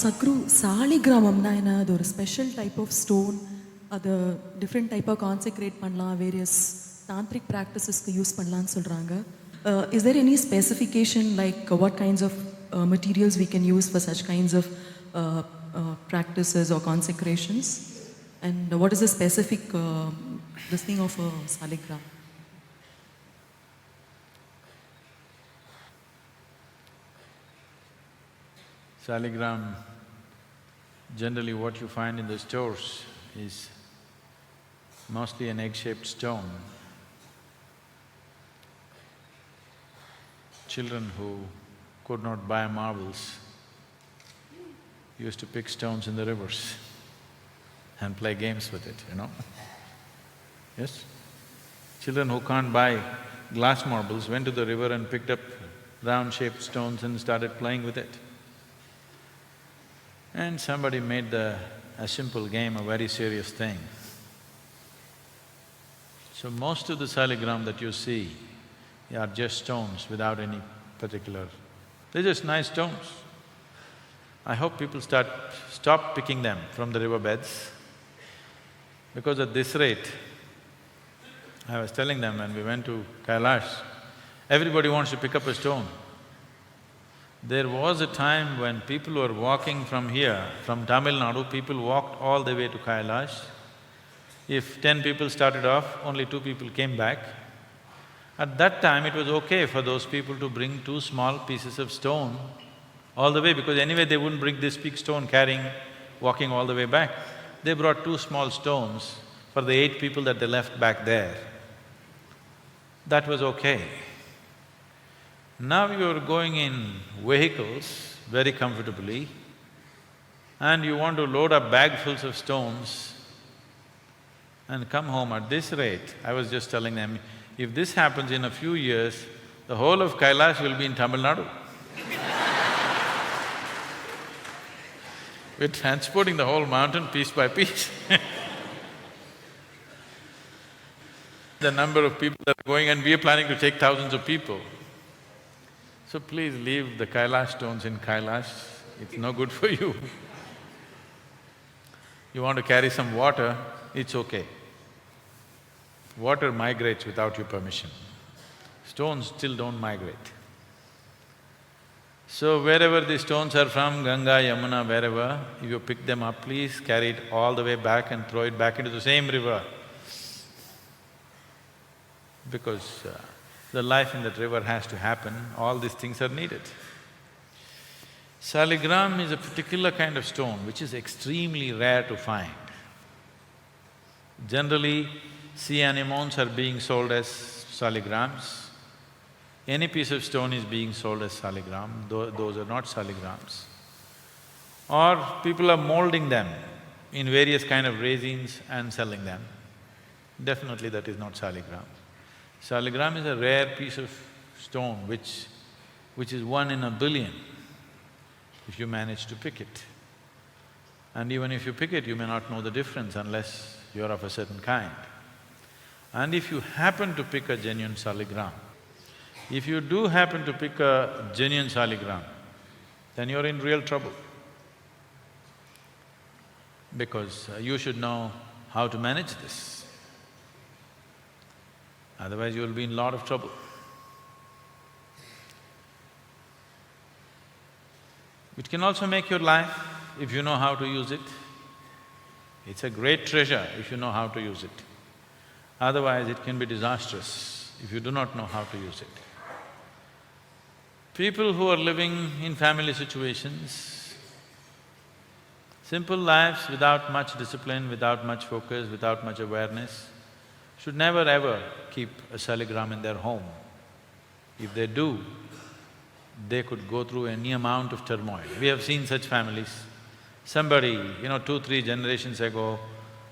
Sadhguru, Saligramamna enadu ஒரு special type of stone, அது different type of consecrate பண்ணலாம், various tantric practices க்கு use பண்ணலாம்னு சொல்றாங்க. Is there any specification like what kinds of materials we can use for such kinds of practices or consecrations? And what is the specific this thing of a saligram? Saligram, generally what you find in the stores is mostly an egg-shaped stone. Children who could not buy marbles used to pick stones in the rivers and play games with it, you know. Yes? Children who can't buy glass marbles went to the river and picked up round-shaped stones and started playing with it. And somebody made a simple game a very serious thing. So most of the saligram that you see are just stones without any particular… they're just nice stones. I hope people stop picking them from the riverbeds, because at this rate, I was telling them when we went to Kailash, everybody wants to pick up a stone. There was a time when people were walking from here, from Tamil Nadu, people walked all the way to Kailash. If 10 people started off, only 2 people came back. At that time, it was okay for those people to bring 2 small pieces of stone all the way, because anyway they wouldn't bring this big stone carrying, walking all the way back. They brought 2 small stones for the 8 people that they left back there. That was okay. Now you're going in vehicles very comfortably and you want to load up bagfuls of stones and come home. At this rate, I was just telling them, if this happens in a few years, the whole of Kailash will be in Tamil Nadu. We're transporting the whole mountain piece by piece. The number of people that are going, and we are planning to take thousands of people. So please leave the Kailash stones in Kailash, it's no good for you. You want to carry some water, it's okay. Water migrates without your permission. Stones still don't migrate. So wherever the stones are from, Ganga, Yamuna, wherever, if you pick them up, please carry it all the way back and throw it back into the same river. Because the life in that river has to happen, all these things are needed. Saligram is a particular kind of stone which is extremely rare to find. Generally, sea anemones are being sold as saligrams. Any piece of stone is being sold as saligram, those are not saligrams. Or people are molding them in various kind of resins and selling them. Definitely that is not saligram. Saligram is a rare piece of stone which is 1 in a billion if you manage to pick it. And even if you pick it, you may not know the difference unless you're of a certain kind. And if you happen to pick a genuine saligram, if you do happen to pick a genuine saligram, then you're in real trouble. Because you should know how to manage this. Otherwise you'll be in a lot of trouble. It can also make your life if you know how to use it. It's a great treasure if you know how to use it. Otherwise it can be disastrous if you do not know how to use it. People who are living in family situations, simple lives without much discipline, without much focus, without much awareness, should never ever keep a saligram in their home. If they do, they could go through any amount of turmoil. We have seen such families. Somebody, 2, 3 generations ago,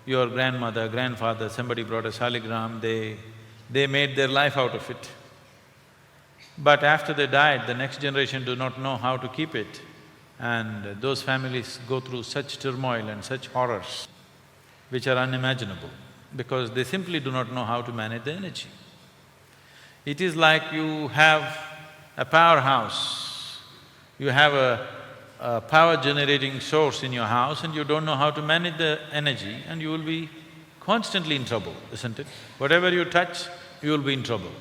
your grandmother, grandfather, somebody brought a saligram, they made their life out of it. But after they died, the next generation do not know how to keep it, and those families go through such turmoil and such horrors which are unimaginable, because they simply do not know how to manage the energy. It is like you have a powerhouse, you have a power generating source in your house and you don't know how to manage the energy, and you will be constantly in trouble, isn't it? Whatever you touch, you will be in trouble.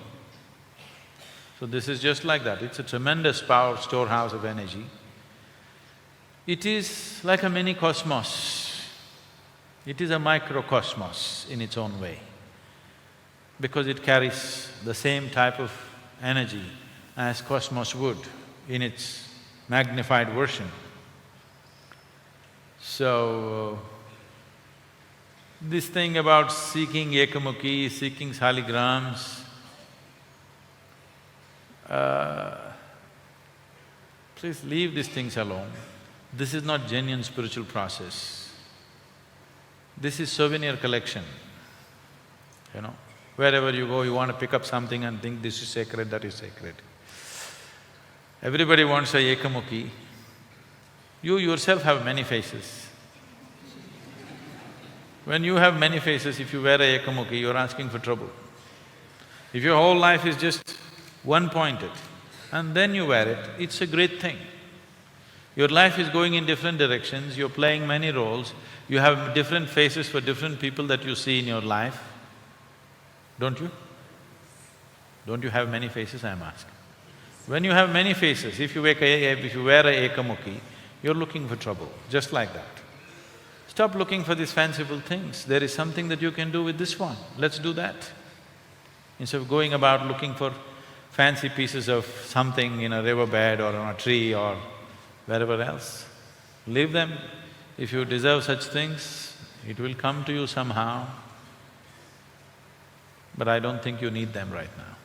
So this is just like that, it's a tremendous power storehouse of energy. It is like a mini cosmos. It is a microcosmos in its own way, because it carries the same type of energy as cosmos would in its magnified version. So, this thing about seeking ekamukhi, seeking saligrams, please leave these things alone. This is not genuine spiritual process. This is souvenir collection, you know. Wherever you go, you want to pick up something and think this is sacred, that is sacred. Everybody wants a ekamukhi. You yourself have many faces. When you have many faces, if you wear a ekamukhi, you're asking for trouble. If your whole life is just one-pointed and then you wear it, it's a great thing. Your life is going in different directions, you're playing many roles, you have different faces for different people that you see in your life, don't you? Don't you have many faces, I'm asking? When you have many faces, if you wear a ekamukhi, you're looking for trouble, just like that. Stop looking for these fanciful things, there is something that you can do with this one, let's do that. Instead of going about looking for fancy pieces of something in a riverbed or on a tree or wherever else, leave them. If you deserve such things, it will come to you somehow. But I don't think you need them right now.